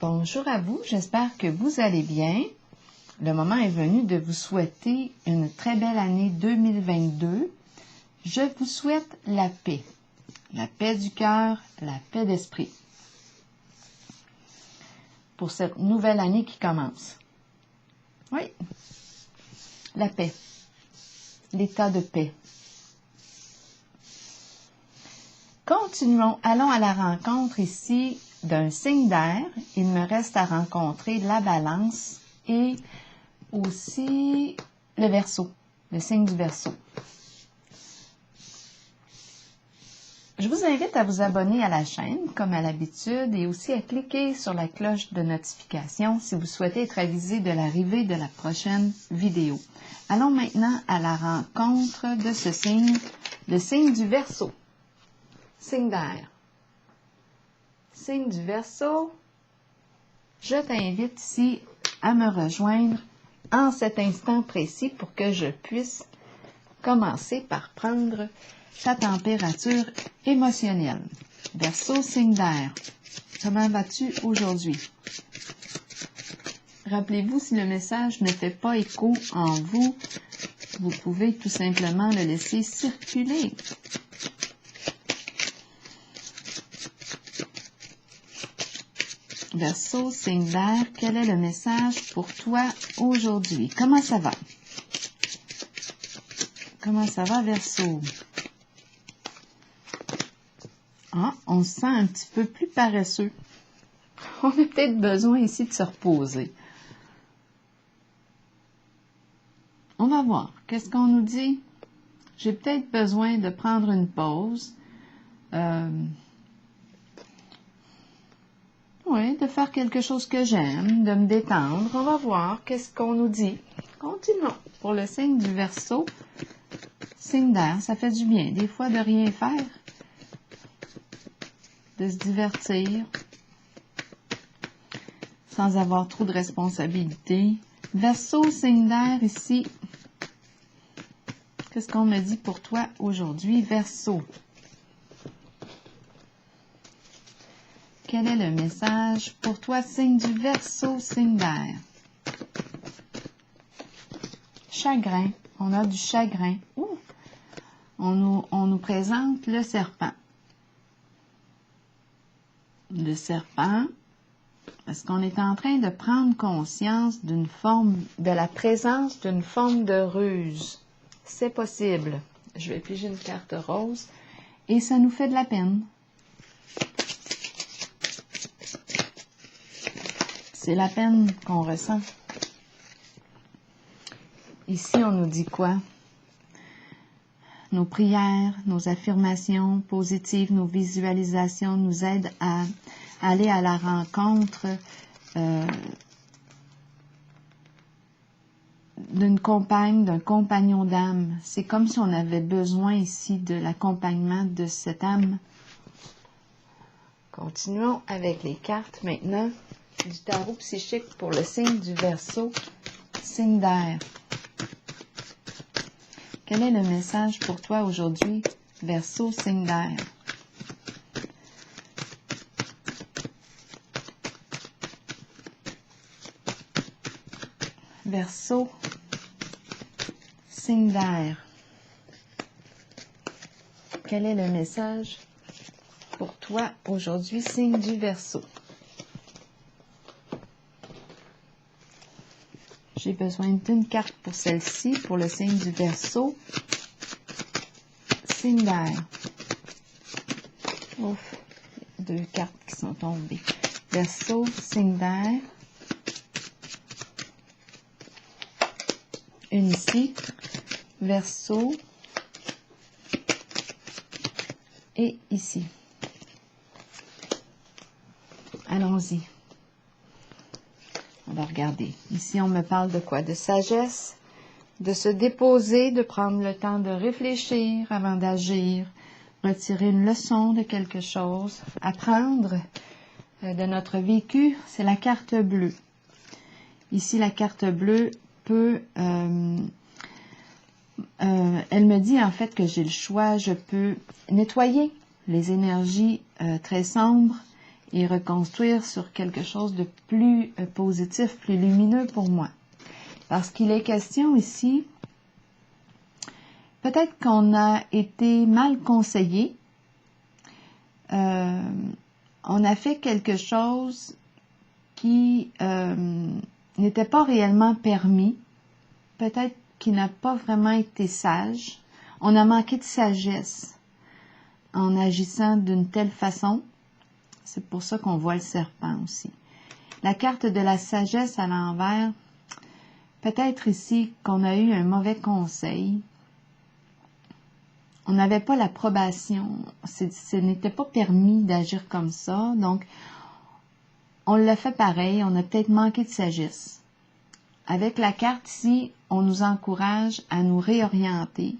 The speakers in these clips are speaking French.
Bonjour à vous, j'espère que vous allez bien. Le moment est venu de vous souhaiter une très belle année 2022. Je vous souhaite la paix du cœur, la paix d'esprit. Pour cette nouvelle année qui commence. Oui, la paix, l'état de paix. Continuons, allons à la rencontre ici d'un signe d'air. Il me reste à rencontrer la balance et aussi le Verseau, le signe du Verseau. Je vous invite à vous abonner à la chaîne, comme à l'habitude, et aussi à cliquer sur la cloche de notification si vous souhaitez être avisé de l'arrivée de la prochaine vidéo. Allons maintenant à la rencontre de ce signe, le signe du Verseau. Signe d'air. Signe du Verseau, je t'invite ici à me rejoindre en cet instant précis pour que je puisse commencer par prendre ta température émotionnelle. Verseau, signe d'air. Comment vas-tu aujourd'hui? Rappelez-vous, si le message ne fait pas écho en vous, vous pouvez tout simplement le laisser circuler. Verseau, signe d'air, quel est le message pour toi aujourd'hui? Comment ça va? Comment ça va, Verseau? Ah, on se sent un petit peu plus paresseux. On a peut-être besoin ici de se reposer. On va voir. Qu'est-ce qu'on nous dit? J'ai peut-être besoin de prendre une pause. Oui, de faire quelque chose que j'aime, de me détendre. On va voir qu'est-ce qu'on nous dit. Continuons. Pour le signe du Verseau, signe d'air, ça fait du bien. Des fois, de rien faire. De se divertir. Sans avoir trop de responsabilités. Verseau, signe d'air, ici. Qu'est-ce qu'on me dit pour toi aujourd'hui, Verseau? Quel est le message pour toi, signe du Verseau, signe d'air? Chagrin. On a du chagrin. Ouh. On nous présente le serpent. Le serpent, parce qu'on est en train de prendre conscience de la présence d'une forme de ruse. C'est possible. Je vais piger une carte rose et ça nous fait de la peine. C'est la peine qu'on ressent. Ici, on nous dit quoi? Nos prières, nos affirmations positives, nos visualisations nous aident à aller à la rencontre d'une compagne, d'un compagnon d'âme. C'est comme si on avait besoin ici de l'accompagnement de cette âme. Continuons avec les cartes maintenant. Du tarot psychique pour le signe du Verseau, signe d'air. Quel est le message pour toi aujourd'hui, Verseau, signe d'air? Verseau, signe d'air. Quel est le message pour toi aujourd'hui, signe du Verseau? J'ai besoin d'une carte pour celle-ci, pour le signe du Verseau. Signe d'air. Ouf, deux cartes qui sont tombées. Verseau, signe d'air. Une ici. Verseau. Et ici. Allons-y. On va regarder. Ici, on me parle de quoi? De sagesse, de se déposer, de prendre le temps de réfléchir avant d'agir, retirer une leçon de quelque chose, apprendre de notre vécu. C'est la carte bleue. Ici, la carte bleue peut... elle me dit en fait que j'ai le choix. Je peux nettoyer les énergies très sombres et reconstruire sur quelque chose de plus positif, plus lumineux pour moi. Parce qu'il est question ici, peut-être qu'on a été mal conseillé, on a fait quelque chose qui n'était pas réellement permis, peut-être qui n'a pas vraiment été sage, on a manqué de sagesse en agissant d'une telle façon. C'est pour ça qu'on voit le serpent aussi. La carte de la sagesse à l'envers, peut-être ici qu'on a eu un mauvais conseil. On n'avait pas l'approbation. Ce n'était pas permis d'agir comme ça. Donc, on l'a fait pareil. On a peut-être manqué de sagesse. Avec la carte ici, on nous encourage à nous réorienter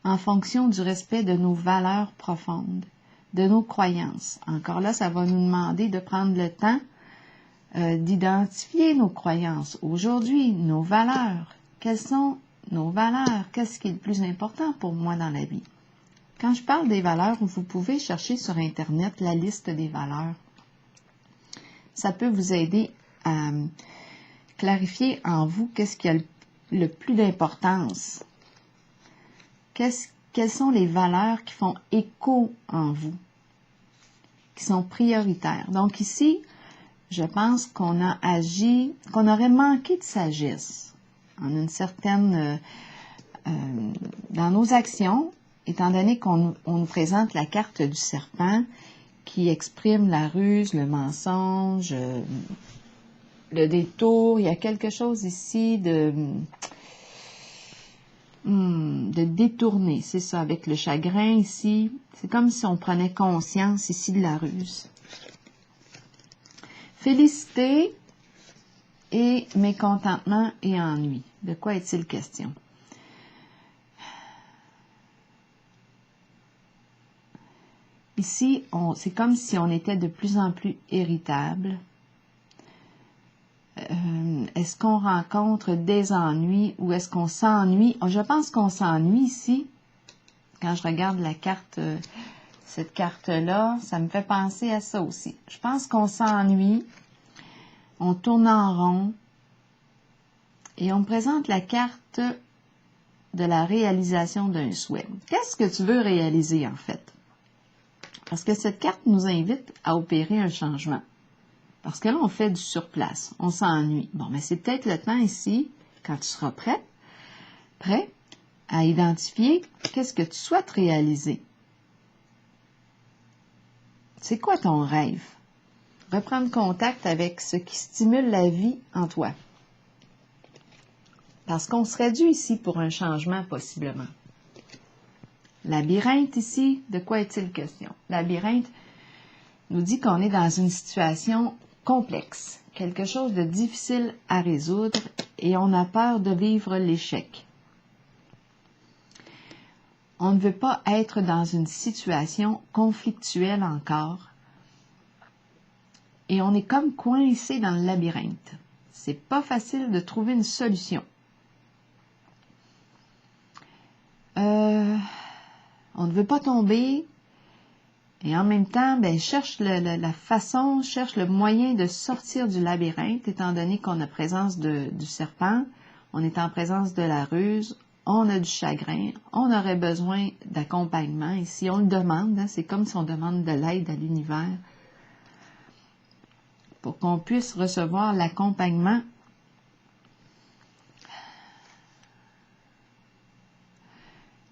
en fonction du respect de nos valeurs profondes, de nos croyances. Encore là, ça va nous demander de prendre le temps d'identifier nos croyances. Aujourd'hui, nos valeurs. Quelles sont nos valeurs? Qu'est-ce qui est le plus important pour moi dans la vie? Quand je parle des valeurs, vous pouvez chercher sur Internet la liste des valeurs. Ça peut vous aider à clarifier en vous qu'est-ce qui a le plus d'importance. Quelles sont les valeurs qui font écho en vous, qui sont prioritaires. Donc ici, je pense qu'on a agi, qu'on aurait manqué de sagesse en une certaine, dans nos actions, étant donné qu'on nous présente la carte du serpent qui exprime la ruse, le mensonge, le détour. Il y a quelque chose ici de détourné, c'est ça, avec le chagrin ici. C'est comme si on prenait conscience ici de la ruse. Félicité et mécontentement et ennui. De quoi est-il question? Ici, c'est comme si on était de plus en plus irritable. Est-ce qu'on rencontre des ennuis ou est-ce qu'on s'ennuie? Je pense qu'on s'ennuie ici. Quand je regarde la carte, cette carte-là, ça me fait penser à ça aussi. Je pense qu'on s'ennuie, on tourne en rond et on me présente la carte de la réalisation d'un souhait. Qu'est-ce que tu veux réaliser en fait? Parce que cette carte nous invite à opérer un changement. Parce que là, on fait du surplace, on s'ennuie. Bon, mais c'est peut-être le temps ici, quand tu seras prêt à identifier qu'est-ce que tu souhaites réaliser. C'est quoi ton rêve? Reprendre contact avec ce qui stimule la vie en toi. Parce qu'on serait dû ici pour un changement possiblement. Labyrinthe ici, de quoi est-il question? Labyrinthe nous dit qu'on est dans une situation complexe, quelque chose de difficile à résoudre et on a peur de vivre l'échec. On ne veut pas être dans une situation conflictuelle encore et on est comme coincé dans le labyrinthe. C'est pas facile de trouver une solution. On ne veut pas tomber et en même temps, cherche la façon, cherche le moyen de sortir du labyrinthe, étant donné qu'on a présence du serpent, on est en présence de la ruse, on a du chagrin, on aurait besoin d'accompagnement. Ici, on le demande, c'est comme si on demande de l'aide à l'univers pour qu'on puisse recevoir l'accompagnement.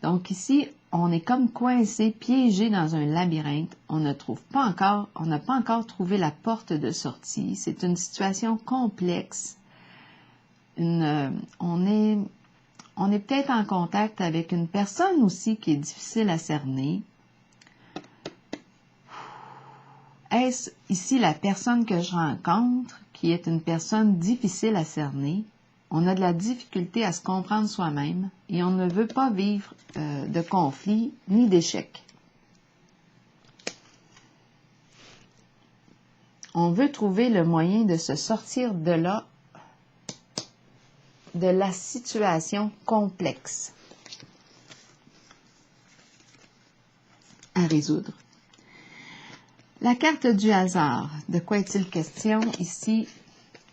Donc ici, on est comme coincé, piégé dans un labyrinthe. On n'a pas encore trouvé la porte de sortie. C'est une situation complexe. On est peut-être en contact avec une personne aussi qui est difficile à cerner. Est-ce ici la personne que je rencontre qui est une personne difficile à cerner? On a de la difficulté à se comprendre soi-même et on ne veut pas vivre de conflit ni d'échec. On veut trouver le moyen de se sortir de là, de la situation complexe à résoudre. La carte du hasard. De quoi est-il question ici?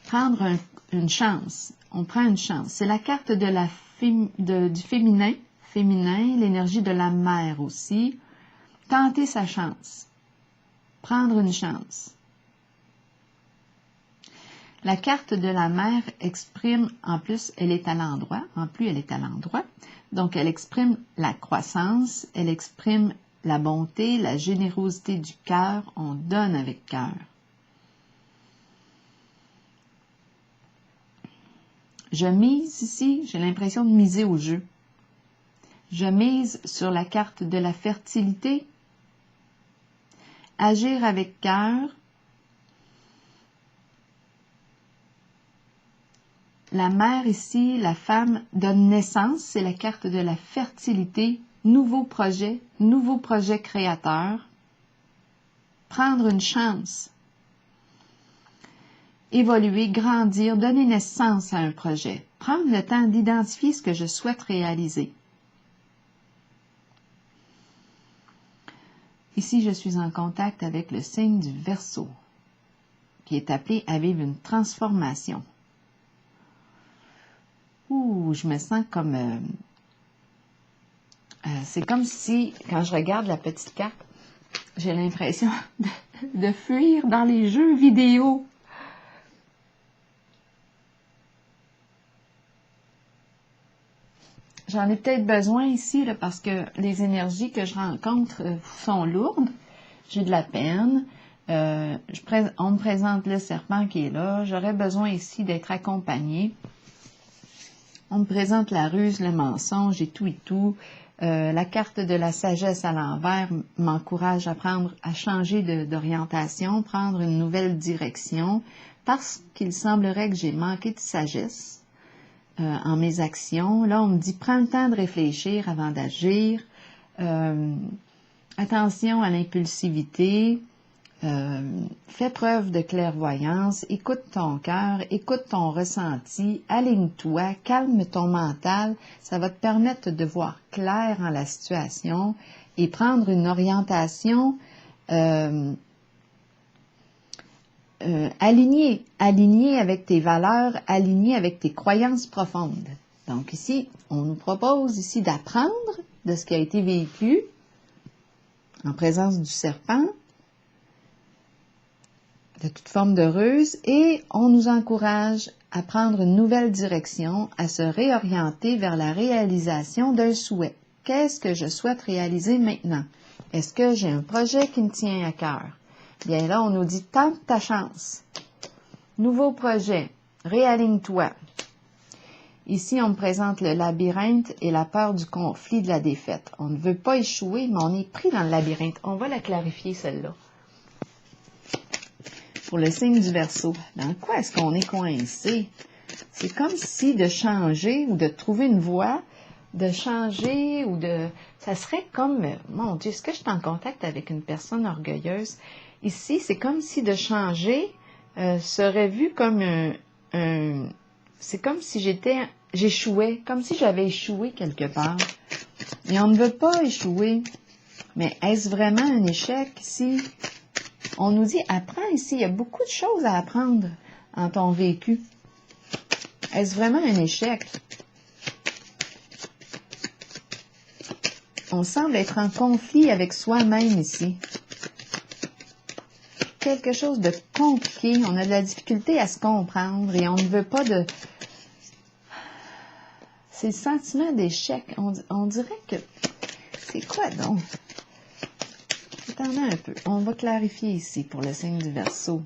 Prendre une chance. On prend une chance. C'est la carte de du féminin. Féminin, l'énergie de la mère aussi. Tenter sa chance. Prendre une chance. La carte de la mère exprime, en plus, elle est à l'endroit. En plus, elle est à l'endroit. Donc, elle exprime la croissance, elle exprime la bonté, la générosité du cœur. On donne avec cœur. Je mise ici, j'ai l'impression de miser au jeu. Je mise sur la carte de la fertilité. Agir avec cœur. La mère ici, la femme, donne naissance, c'est la carte de la fertilité, nouveau projet créateur. Prendre une chance. Évoluer, grandir, donner naissance à un projet. Prendre le temps d'identifier ce que je souhaite réaliser. Ici, je suis en contact avec le signe du Verseau, qui est appelé à vivre une transformation. Ouh, je me sens comme... c'est comme si, quand je regarde la petite carte, j'ai l'impression de fuir dans les jeux vidéo. J'en ai peut-être besoin ici, là, parce que les énergies que je rencontre sont lourdes. J'ai de la peine. On me présente le serpent qui est là. J'aurais besoin ici d'être accompagnée. On me présente la ruse, le mensonge et tout. La carte de la sagesse à l'envers m'encourage à changer d'orientation, prendre une nouvelle direction, parce qu'il semblerait que j'ai manqué de sagesse en mes actions. Là, on me dit, prends le temps de réfléchir avant d'agir. Attention à l'impulsivité. Fais preuve de clairvoyance, écoute ton cœur, écoute ton ressenti, aligne-toi, calme ton mental, ça va te permettre de voir clair en la situation et prendre une orientation alignée avec tes valeurs, alignée avec tes croyances profondes. Donc ici, on nous propose ici d'apprendre de ce qui a été vécu en présence du serpent, de toute forme de ruse, et on nous encourage à prendre une nouvelle direction, à se réorienter vers la réalisation d'un souhait. Qu'est-ce que je souhaite réaliser maintenant? Est-ce que j'ai un projet qui me tient à cœur? Bien là, on nous dit, tente ta chance. Nouveau projet, réaligne-toi. Ici, on me présente le labyrinthe et la peur du conflit, de la défaite. On ne veut pas échouer, mais on est pris dans le labyrinthe. On va la clarifier, celle-là. Pour le signe du Verseau, dans quoi est-ce qu'on est coincé? C'est comme si de changer ou de trouver une voie, de changer ou de... Ça serait comme, mon Dieu, est-ce que je suis en contact avec une personne orgueilleuse? Ici, c'est comme si de changer serait vu comme c'est comme si j'échouais, comme si j'avais échoué quelque part. Et on ne veut pas échouer. Mais est-ce vraiment un échec ici? On nous dit, apprends ici, il y a beaucoup de choses à apprendre en ton vécu. Est-ce vraiment un échec? On semble être en conflit avec soi-même ici. Quelque chose de compliqué, on a de la difficulté à se comprendre et on ne veut pas de... C'est le sentiment d'échec. On dirait que... C'est quoi donc? Attendez un peu. On va clarifier ici pour le signe du Verseau.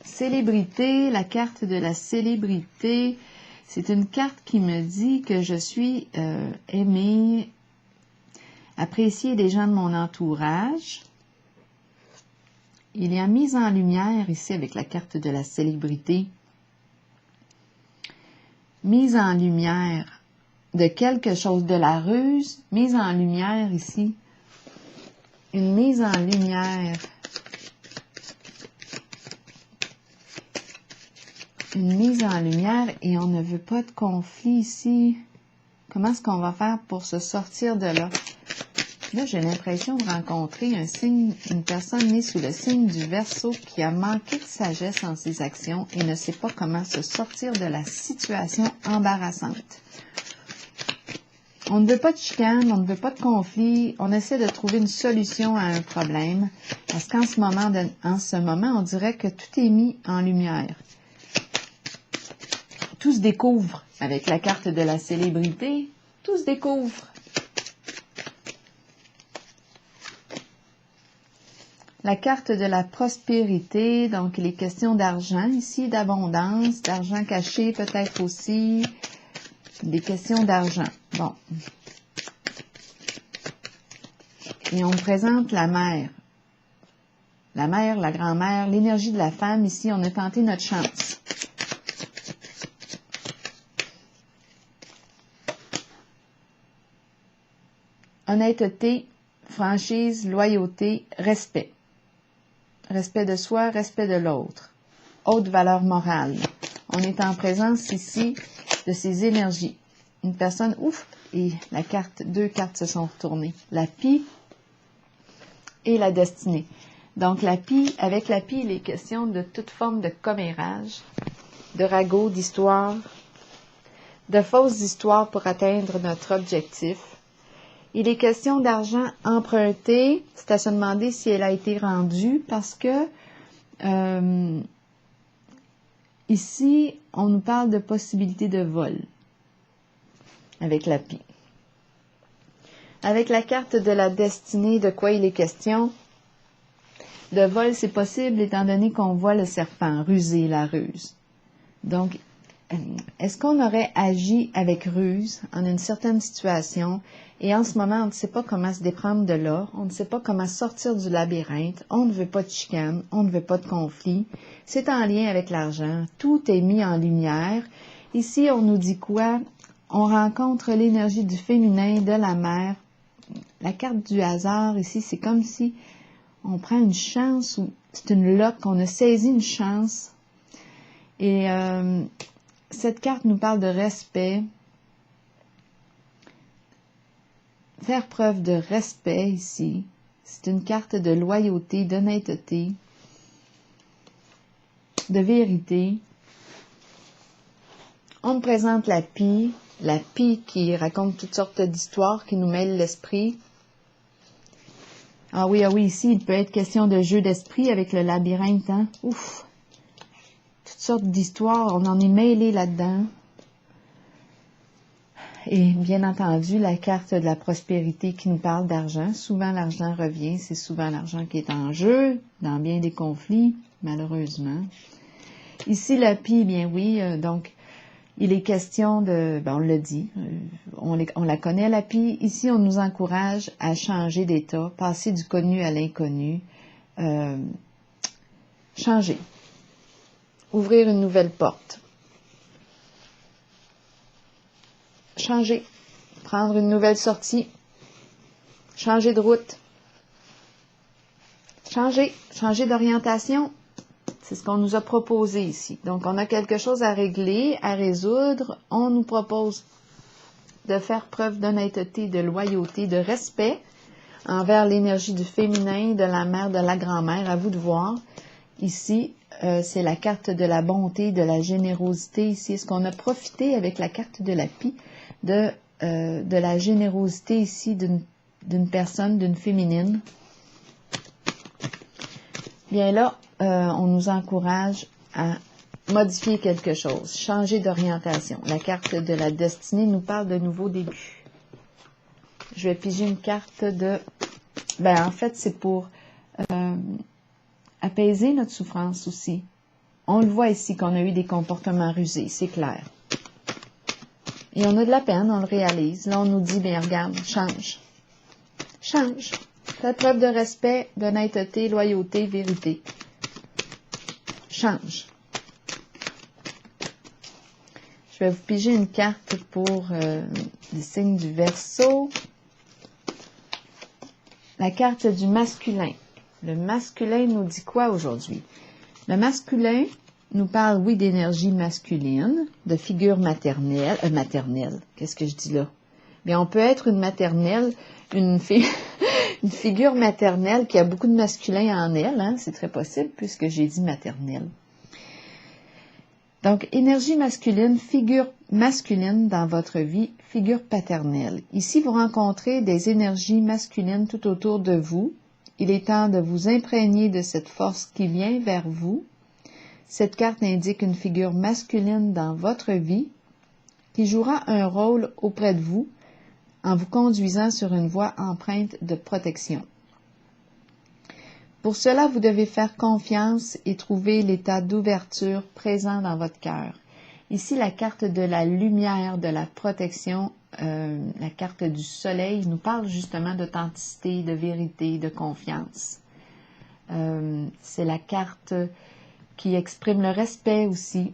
Célébrité, la carte de la célébrité. C'est une carte qui me dit que je suis aimée, appréciée des gens de mon entourage. Il y a mise en lumière ici avec la carte de la célébrité. Mise en lumière de quelque chose, de la ruse, mise en lumière ici. Une mise en lumière. Une mise en lumière et on ne veut pas de conflit ici. Comment est-ce qu'on va faire pour se sortir de là? Là, j'ai l'impression de rencontrer une personne née sous le signe du Verseau qui a manqué de sagesse en ses actions et ne sait pas comment se sortir de la situation embarrassante. On ne veut pas de chicane, on ne veut pas de conflit, on essaie de trouver une solution à un problème parce qu'en ce moment, on dirait que tout est mis en lumière. Tout se découvre avec la carte de la célébrité, tout se découvre. La carte de la prospérité, donc il est question d'argent ici, d'abondance, d'argent caché peut-être aussi, des questions d'argent. Bon. Et on présente la mère. La mère, la grand-mère, l'énergie de la femme. Ici, on a tenté notre chance. Honnêteté, franchise, loyauté, respect. Respect de soi, respect de l'autre. Haute valeur morale. On est en présence ici de ces énergies. Une personne, ouf, et deux cartes se sont retournées. La pie et la destinée. Donc avec la pie, il est question de toute forme de commérage, de ragots, d'histoires, de fausses histoires pour atteindre notre objectif. Il est question d'argent emprunté. C'est à se demander si elle a été rendue parce que ici, on nous parle de possibilité de vol avec la pie. Avec la carte de la destinée, de quoi il est question? De vol, c'est possible étant donné qu'on voit le serpent, ruser la ruse. Donc, est-ce qu'on aurait agi avec ruse en une certaine situation et en ce moment, on ne sait pas comment se déprendre de là, on ne sait pas comment sortir du labyrinthe, on ne veut pas de chicane, on ne veut pas de conflit, c'est en lien avec l'argent, tout est mis en lumière. Ici, on nous dit quoi? On rencontre l'énergie du féminin, de la mère. La carte du hasard ici, c'est comme si on prend une chance ou c'est une loque, on a saisi une chance. Et cette carte nous parle de respect. Faire preuve de respect ici. C'est une carte de loyauté, d'honnêteté, de vérité. On nous présente la pie qui raconte toutes sortes d'histoires qui nous mêlent l'esprit. Ah oui, ici, il peut être question de jeu d'esprit avec le labyrinthe, hein? Ouf! Toutes sortes d'histoires, on en est mêlé là-dedans. Et bien entendu, la carte de la prospérité qui nous parle d'argent. Souvent, l'argent revient, c'est souvent l'argent qui est en jeu, dans bien des conflits, malheureusement. Ici, la pie, bien oui, donc, il est question de, on le dit, on la connaît la pie. Ici, on nous encourage à changer d'état, passer du connu à l'inconnu, changer, ouvrir une nouvelle porte, changer, prendre une nouvelle sortie, changer de route, changer d'orientation. C'est ce qu'on nous a proposé ici. Donc, on a quelque chose à régler, à résoudre. On nous propose de faire preuve d'honnêteté, de loyauté, de respect envers l'énergie du féminin, de la mère, de la grand-mère. À vous de voir. Ici, c'est la carte de la bonté, de la générosité. Ici, est-ce qu'on a profité avec la carte de la pie de la générosité ici d'une personne, d'une féminine? Bien là, on nous encourage à modifier quelque chose, changer d'orientation. La carte de la destinée nous parle de nouveaux débuts. Je vais piger une carte de... en fait, c'est pour apaiser notre souffrance aussi. On le voit ici qu'on a eu des comportements rusés, c'est clair. Et on a de la peine, on le réalise. Là, on nous dit, regarde, change. Change. Fais preuve de respect, d'honnêteté, loyauté, vérité. Change. Je vais vous piger une carte pour les signes du Verseau. La carte du masculin. Le masculin nous dit quoi aujourd'hui? Le masculin nous parle, oui, d'énergie masculine, de figure maternelle. Qu'est-ce que je dis là? Bien, on peut être une maternelle une figure maternelle qui a beaucoup de masculin en elle, hein, c'est très possible puisque j'ai dit maternelle. Donc, énergie masculine, figure masculine dans votre vie, figure paternelle. Ici, vous rencontrez des énergies masculines tout autour de vous. Il est temps de vous imprégner de cette force qui vient vers vous. Cette carte indique une figure masculine dans votre vie qui jouera un rôle auprès de vous en vous conduisant sur une voie empreinte de protection. Pour cela, vous devez faire confiance et trouver l'état d'ouverture présent dans votre cœur. Ici, la carte de la lumière, de la protection, la carte du soleil nous parle justement d'authenticité, de vérité, de confiance. C'est la carte qui exprime le respect aussi.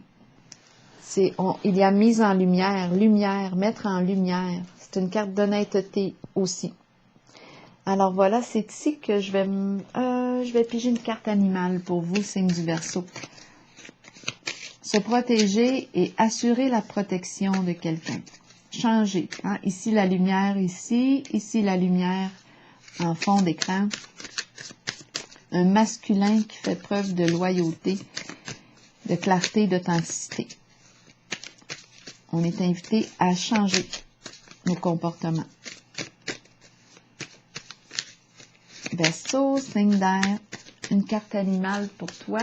Il y a mise en lumière, mettre en lumière. C'est une carte d'honnêteté aussi. Alors voilà, c'est ici que je vais piger une carte animale pour vous, signe du Verseau. Se protéger et assurer la protection de quelqu'un. Changer. Hein? Ici la lumière, ici la lumière en fond d'écran. Un masculin qui fait preuve de loyauté, de clarté, d'authenticité. On est invité à changer nos comportements. Verseau, signe d'air, une carte animale pour toi.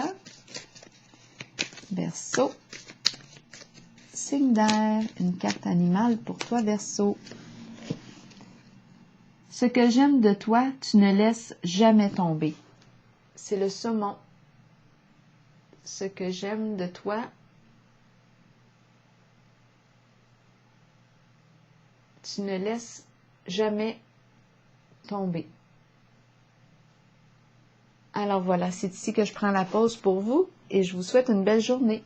Verseau, signe d'air, une carte animale pour toi, Verseau. Ce que j'aime de toi, tu ne laisses jamais tomber. C'est le saumon. Ce que j'aime de toi, tu ne laisses jamais tomber. Alors voilà, c'est ici que je prends la pause pour vous et je vous souhaite une belle journée.